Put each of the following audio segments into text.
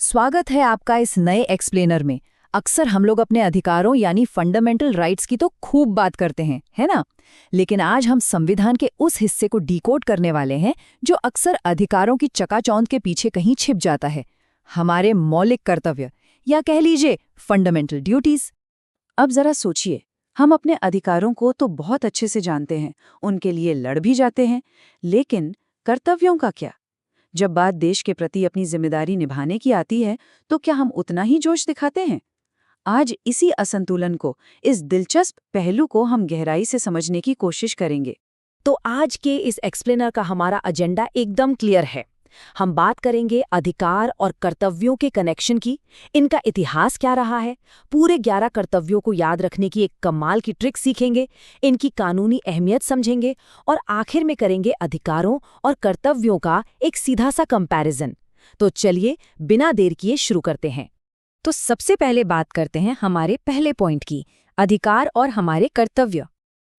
स्वागत है आपका इस नए एक्सप्लेनर में। अक्सर हम लोग अपने अधिकारों यानी फंडामेंटल राइट्स की तो खूब बात करते हैं, है ना? लेकिन आज हम संविधान के उस हिस्से को डिकोड करने वाले हैं जो अक्सर अधिकारों की चकाचौंध के पीछे कहीं छिप जाता है। हमारे मौलिक कर्तव्य, या कह लीजिए फंडामेंटल ड्यूटीज। अब जरा सोचिए, हम अपने अधिकारों को तो बहुत अच्छे से जानते हैं, उनके लिए लड़ भी जाते हैं, लेकिन कर्तव्यों का क्या? जब बात देश के प्रति अपनी जिम्मेदारी निभाने की आती है, तो क्या हम उतना ही जोश दिखाते हैं? आज इसी असंतुलन को, इस दिलचस्प पहलू को हम गहराई से समझने की कोशिश करेंगे। तो आज के इस एक्सप्लेनर का हमारा एजेंडा एकदम क्लियर है। हम बात करेंगे अधिकार और कर्तव्यों के कनेक्शन की, इनका इतिहास क्या रहा है, पूरे 11 कर्तव्यों को याद रखने की एक कमाल की ट्रिक सीखेंगे, इनकी कानूनी अहमियत समझेंगे और आखिर में करेंगे अधिकारों और कर्तव्यों का एक सीधा सा कंपैरिजन। तो चलिए बिना देर किए शुरू करते हैं। तो सबसे पहले बात करते हैं हमारे पहले पॉइंट की, अधिकार और हमारे कर्तव्य।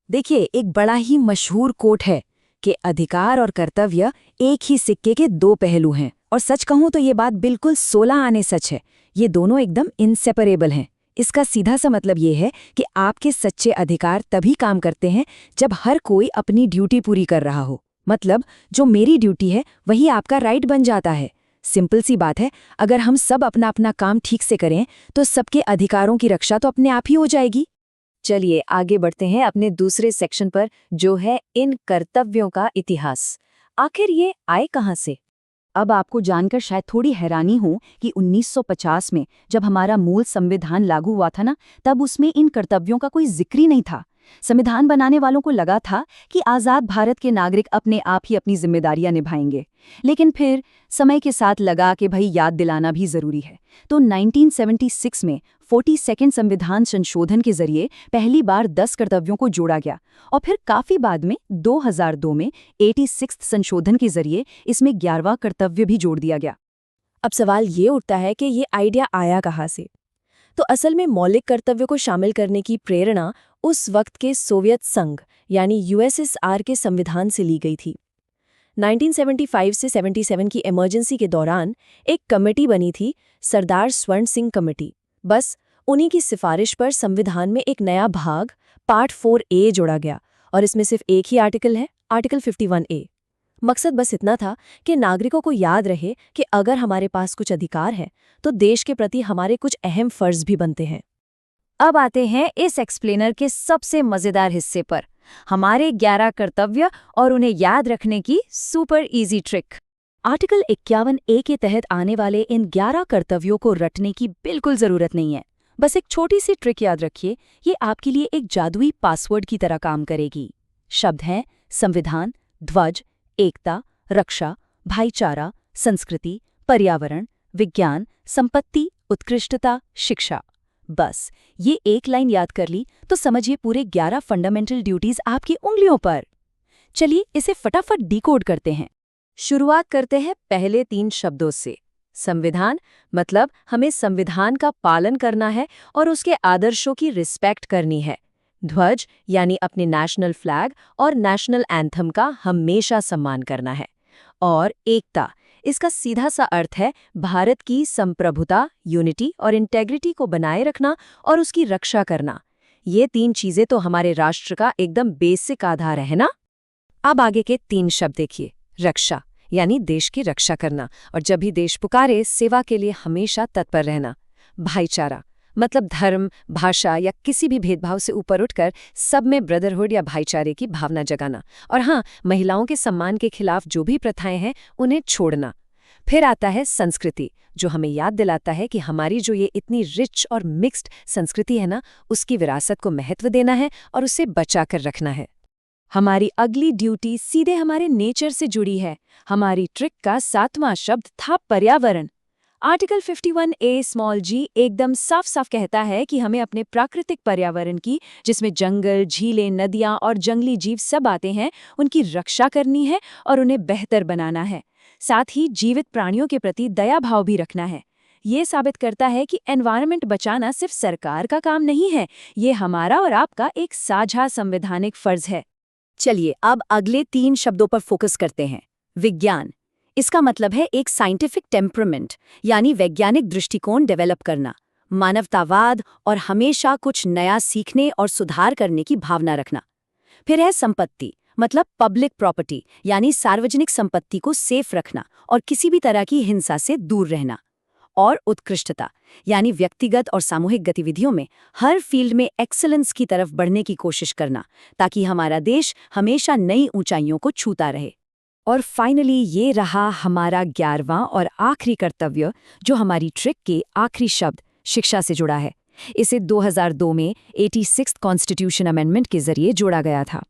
देखिए, एक बड़ा ही मशहूर कोट है कि अधिकार और कर्तव्य एक ही सिक्के के दो पहलू हैं। और सच कहूं तो ये बात बिल्कुल 16 आने सच है। ये दोनों एकदम इनसेपरेबल हैं। इसका सीधा सा मतलब ये है कि आपके सच्चे अधिकार तभी काम करते हैं जब हर कोई अपनी ड्यूटी पूरी कर रहा हो। मतलब जो मेरी ड्यूटी है वही आपका राइट बन जाता है। सिंपल सी बात है, अगर हम सब अपना अपना काम ठीक से करें तो सबके अधिकारों की रक्षा तो अपने आप ही हो जाएगी। चलिए आगे बढ़ते हैं अपने दूसरे सेक्शन पर, जो है इन कर्तव्यों का इतिहास। आखिर ये आए कहाँ से? अब आपको जानकर शायद थोड़ी हैरानी हो कि 1950 में जब हमारा मूल संविधान लागू हुआ था ना, तब उसमें इन कर्तव्यों का कोई जिक्र ही नहीं था। संविधान बनाने वालों को लगा था कि आज़ाद भारत के नागरिक अपने आप ही अपनी जिम्मेदारियां निभाएंगे। लेकिन फिर समय के साथ लगा कि भाई याद दिलाना भी जरूरी है। तो 1976 में 42nd संविधान संशोधन के जरिए पहली बार 10 कर्तव्यों को जोड़ा गया और फिर काफी बाद में 2002 में 86th संशोधन के जरिए इसमें 11वां कर्तव्य भी जोड़ दिया गया। अब सवाल ये उठता है कि ये आइडिया आया कहाँ से? तो असल में मौलिक कर्तव्य को शामिल करने की प्रेरणा उस वक्त के सोवियत संघ यानी यूएसएसआर के संविधान से ली गई थी। 1975 से 77 की इमरजेंसी के दौरान एक कमेटी बनी थी, सरदार स्वर्ण सिंह कमेटी। बस उन्हीं की सिफारिश पर संविधान में एक नया भाग पार्ट 4A जोड़ा गया और इसमें सिर्फ एक ही आर्टिकल है, आर्टिकल 51A। मकसद बस इतना था कि नागरिकों को याद रहे कि अगर हमारे पास कुछ अधिकार है तो देश के प्रति हमारे कुछ अहम फर्ज भी बनते हैं। अब आते हैं इस एक्सप्लेनर के सबसे मजेदार हिस्से पर, हमारे 11 कर्तव्य और उन्हें याद रखने की super easy trick. Article 51A के तहत आने वाले इन 11 कर्तव्यों को रटने की बिल्कुल जरूरत नहीं है। बस एक छोटी सी ट्रिक याद रखिए, ये आपके लिए एक जादुई पासवर्ड की तरह काम करेगी। शब्द हैं संविधान, ध्वज, एकता, रक्षा, भाईचारा, संस्कृति, पर्यावरण, विज्ञान, संपत्ति, उत्कृष्टता, शिक्षा। बस ये एक लाइन याद कर ली तो समझिए पूरे 11 फंडामेंटल ड्यूटीज आपकी उंगलियों पर। चलिए इसे फटाफट डिकोड करते हैं। शुरुआत करते हैं पहले 3 शब्दों से। संविधान मतलब हमें संविधान का पालन करना है और उसके आदर्शों की रिस्पेक्ट करनी है। ध्वज यानी अपने नेशनल फ्लैग और नेशनल एंथम का हमेशा सम्मान करना है। और एकता, इसका सीधा सा अर्थ है भारत की संप्रभुता, यूनिटी और इंटेग्रिटी को बनाए रखना और उसकी रक्षा करना। ये 3 चीजें तो हमारे राष्ट्र का एकदम बेसिक आधार है ना। अब आगे के 3 शब्द देखिए। रक्षा यानी देश की रक्षा करना और जब भी देश पुकारे सेवा के लिए हमेशा तत्पर रहना। भाईचारा मतलब धर्म, भाषा या किसी भी भेदभाव से ऊपर उठकर सब में ब्रदरहुड या भाईचारे की भावना जगाना। और हाँ, महिलाओं के सम्मान के खिलाफ जो भी प्रथाएं हैं उन्हें छोड़ना। फिर आता है संस्कृति, जो हमें याद दिलाता है कि हमारी जो ये इतनी रिच और मिक्स्ड संस्कृति है ना, उसकी विरासत को महत्व देना है और उसे बचा कर रखना है। हमारी अगली ड्यूटी सीधे हमारे नेचर से जुड़ी है। हमारी ट्रिक का 7वां शब्द था पर्यावरण। आर्टिकल 51A एकदम साफ साफ कहता है कि हमें अपने प्राकृतिक पर्यावरण की, जिसमें जंगल, झीलें, नदियां और जंगली जीव सब आते हैं, उनकी रक्षा करनी है और उन्हें बेहतर बनाना है। साथ ही जीवित प्राणियों के प्रति दया भाव भी रखना है। ये साबित करता है कि एनवायरनमेंट बचाना सिर्फ सरकार का काम नहीं है, ये हमारा और आपका एक साझा संवैधानिक फर्ज है। चलिए अब अगले 3 शब्दों पर फोकस करते हैं। विज्ञान, इसका मतलब है एक साइंटिफिक टेम्परामेंट, यानी वैज्ञानिक दृष्टिकोण डेवलप करना, मानवतावाद और हमेशा कुछ नया सीखने और सुधार करने की भावना रखना। फिर है संपत्ति, मतलब पब्लिक प्रॉपर्टी, यानी सार्वजनिक संपत्ति को सेफ रखना और किसी भी तरह की हिंसा से दूर रहना। और उत्कृष्टता, यानी व्यक्तिगत और सामूहिक गतिविधियों में हर फील्ड में एक्सीलेंस की तरफ बढ़ने की कोशिश करना, ताकि हमारा देश हमेशा नई ऊंचाइयों को छूता रहे। और फाइनली ये रहा हमारा 11वां और आखिरी कर्तव्य, जो हमारी ट्रिक के आखिरी शब्द शिक्षा से जुड़ा है। इसे 2002 में 86th कॉन्स्टिट्यूशन अमेंडमेंट के जरिए जोड़ा गया था।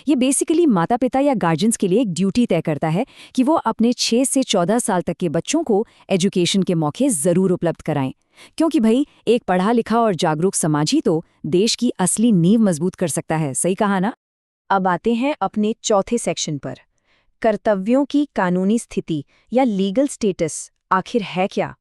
ये बेसिकली माता पिता या गार्जियंस के लिए एक ड्यूटी तय करता है कि वो अपने 6 से 14 साल तक के बच्चों को एजुकेशन के मौके ज़रूर उपलब्ध कराएं, क्योंकि भाई एक पढ़ा लिखा और जागरूक समाज ही तो देश की असली नींव मजबूत कर सकता है। सही कहा ना? अब आते हैं अपने चौथे सेक्शन पर। कर्तव्यों की कानूनी स्थिति या लीगल स्टेटस आखिर है क्या?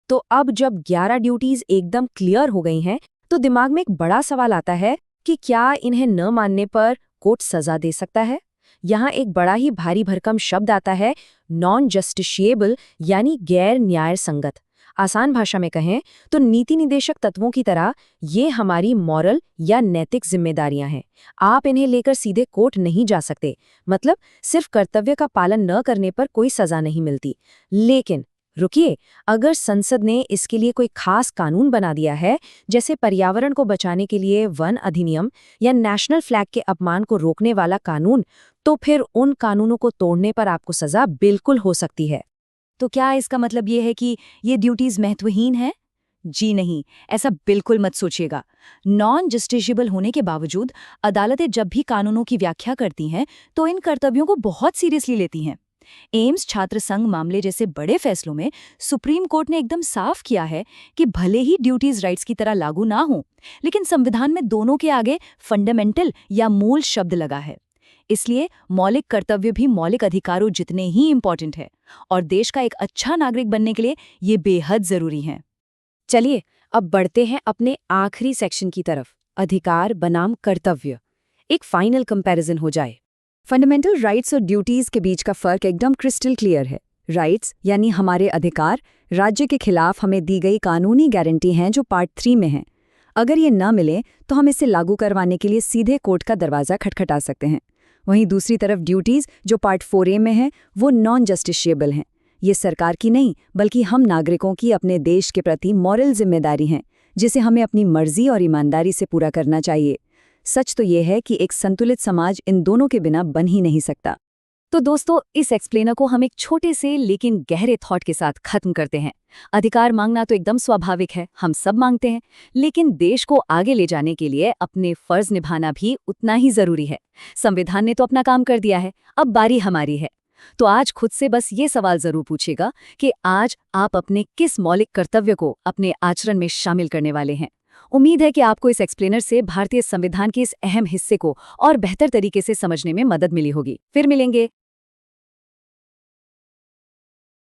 तो अब जब 11 ड्यूटीज एकदम क्लियर हो गई हैं, तो दिमाग में एक बड़ा सवाल आता है कि क्या इन्हें न मानने पर कोर्ट सजा दे सकता है? यहाँ एक बड़ा ही भारी भरकम शब्द आता है, नॉन जस्टिशिएबल, यानी गैर न्याय संगत। आसान भाषा में कहें तो नीति निदेशक तत्वों की तरह ये हमारी मॉरल या नैतिक जिम्मेदारियां हैं। आप इन्हें लेकर सीधे कोर्ट नहीं जा सकते, मतलब सिर्फ कर्तव्य का पालन न करने पर कोई सजा नहीं मिलती। लेकिन रुकिए, अगर संसद ने इसके लिए कोई खास कानून बना दिया है, जैसे पर्यावरण को बचाने के लिए वन अधिनियम या नेशनल फ्लैग के अपमान को रोकने वाला कानून, तो फिर उन कानूनों को तोड़ने पर आपको सजा बिल्कुल हो सकती है। तो क्या इसका मतलब ये है कि ये ड्यूटीज महत्वहीन हैं? जी नहीं, ऐसा बिल्कुल मत सोचिएगा। नॉन जस्टिशिएबल होने के बावजूद अदालतें जब भी कानूनों की व्याख्या करती हैं, तो इन कर्तव्यों को बहुत सीरियसली लेती हैं। एम्स छात्र संघ मामले जैसे बड़े फैसलों में सुप्रीम कोर्ट ने एकदम साफ किया है कि भले ही ड्यूटीज राइट्स की तरह लागू ना हो, लेकिन संविधान में दोनों के आगे फंडामेंटल या मूल शब्द लगा है। इसलिए मौलिक कर्तव्य भी मौलिक अधिकारों जितने ही इम्पोर्टेंट है, और देश का एक अच्छा नागरिक बनने के लिए ये बेहद जरूरी है। चलिए अब बढ़ते हैं अपने आखिरी सेक्शन की तरफ, अधिकार बनाम कर्तव्य। एक फाइनल कंपैरिजन हो जाए। फंडामेंटल राइट्स और ड्यूटीज के बीच का फर्क एकदम क्रिस्टल क्लियर है। राइट्स यानी हमारे अधिकार राज्य के खिलाफ हमें दी गई कानूनी गारंटी हैं, जो पार्ट 3 में हैं। अगर ये न मिले तो हम इसे लागू करवाने के लिए सीधे कोर्ट का दरवाज़ा खटखटा सकते हैं। वहीं दूसरी तरफ ड्यूटीज, जो पार्ट 4A में हैं, वो नॉन जस्टिशिएबल हैं। ये सरकार की नहीं, बल्कि हम नागरिकों की अपने देश के प्रति मॉरल जिम्मेदारी हैं, जिसे हमें अपनी मर्जी और ईमानदारी से पूरा करना चाहिए। सच तो ये है कि एक संतुलित समाज इन दोनों के बिना बन ही नहीं सकता। तो दोस्तों, इस एक्सप्लेनर को हम एक छोटे से लेकिन गहरे थॉट के साथ खत्म करते हैं। अधिकार मांगना तो एकदम स्वाभाविक है, हम सब मांगते हैं, लेकिन देश को आगे ले जाने के लिए अपने फर्ज निभाना भी उतना ही जरूरी है। संविधान ने तो अपना काम कर दिया है, अब बारी हमारी है। तो आज खुद से बस ये सवाल जरूर पूछेगा कि आज आप अपने किस मौलिक कर्तव्य को अपने आचरण में शामिल करने वाले हैं। उम्मीद है कि आपको इस एक्सप्लेनर से भारतीय संविधान के इस अहम हिस्से को और बेहतर तरीके से समझने में मदद मिली होगी। फिर मिलेंगे।